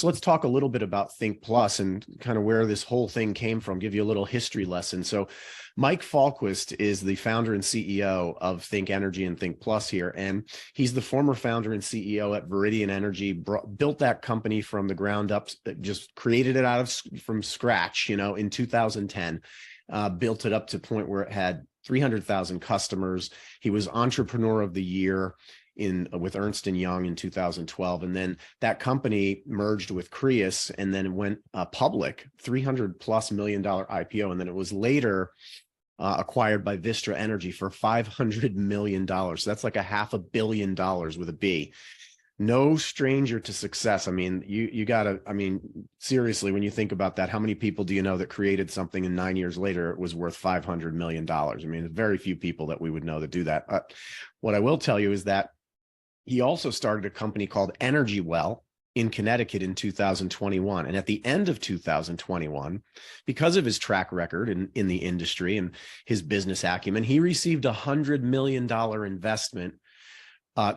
So let's talk a little bit about Think Plus and kind of where this whole thing came from, give you a little history lesson. So Mike Falquist is the founder and CEO of Think Energy and Think Plus here. And he's the former founder and CEO at Viridian Energy, built that company from the ground up, just created it from scratch, in 2010, built it up to a point where it had 300,000 customers. He was Entrepreneur of the Year with Ernst & Young in 2012. And then that company merged with Creus and then went public, $300+ million IPO. And then it was later acquired by Vistra Energy for $500 million. So that's like $500 million with a B. No stranger to success. I mean, you gotta, seriously, when you think about that, how many people do you know that created something and 9 years later it was worth $500 million? I mean, very few people that we would know that do that. What I will tell you is that he also started a company called Energywell in Connecticut in 2021. And at the end of 2021, because of his track record in the industry and his business acumen, he received a $100 million investment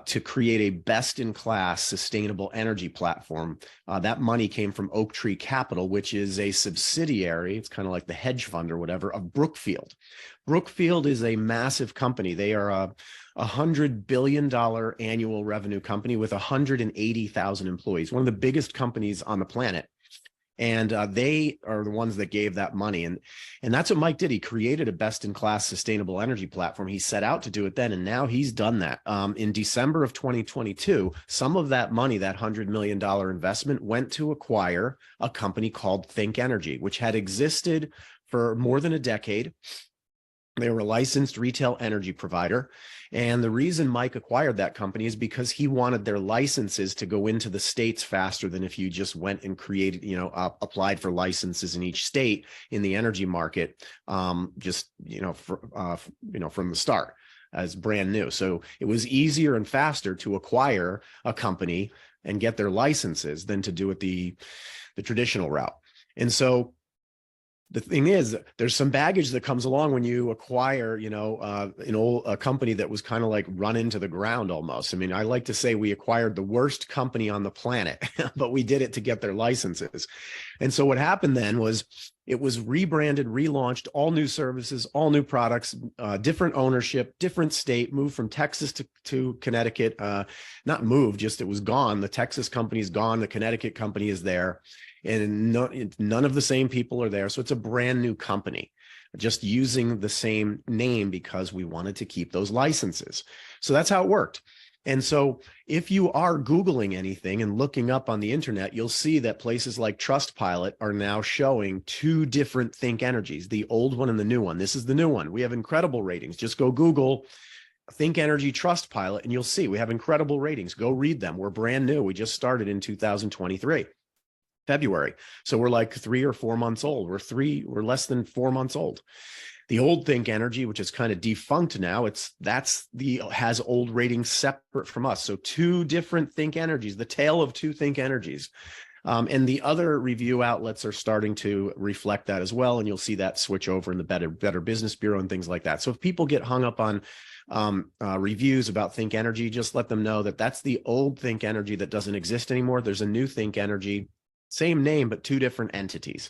to create a best-in-class sustainable energy platform. That money came from Oaktree Capital, which is a subsidiary, it's kind of like the hedge fund or whatever, of Brookfield. Brookfield is a massive company. They are a $100 billion annual revenue company with 180,000 employees, one of the biggest companies on the planet. And they are the ones that gave that money. And that's what Mike did. He created a best-in-class sustainable energy platform. He set out to do it then, and now he's done that. In December of 2022, some of that money, that $100 million investment, went to acquire a company called Think Energy, which had existed for more than a decade. They were a licensed retail energy provider. And the reason Mike acquired that company is because he wanted their licenses to go into the states faster than if you just went and created, applied for licenses in each state in the energy market, from the start as brand new. So it was easier and faster to acquire a company and get their licenses than to do it the traditional route. And so the thing is, there's some baggage that comes along when you acquire, a company that was kind of like run into the ground almost. I mean, I like to say we acquired the worst company on the planet, but we did it to get their licenses. And so what happened then was it was rebranded, relaunched, all new services, all new products, different ownership, different state, moved from Texas to Connecticut. Not moved, just it was gone. The Texas company is gone. The Connecticut company is there. And none of the same people are there. So it's a brand new company, just using the same name because we wanted to keep those licenses. So that's how it worked. And so if you are Googling anything and looking up on the internet, you'll see that places like Trustpilot are now showing two different Think Energies, the old one and the new one. This is the new one. We have incredible ratings. Just go Google Think Energy Trustpilot and you'll see we have incredible ratings. Go read them. We're brand new. We just started in 2023. February. So we're like 3 or 4 months old. We're less than 4 months old. The old Think Energy, which is kind of defunct now, has old ratings separate from us. So two different Think Energies, the tale of two Think Energies. And the other review outlets are starting to reflect that as well. And you'll see that switch over in the Better Business Bureau and things like that. So if people get hung up on reviews about Think Energy, just let them know that that's the old Think Energy that doesn't exist anymore. There's a new Think Energy. Same name, but two different entities.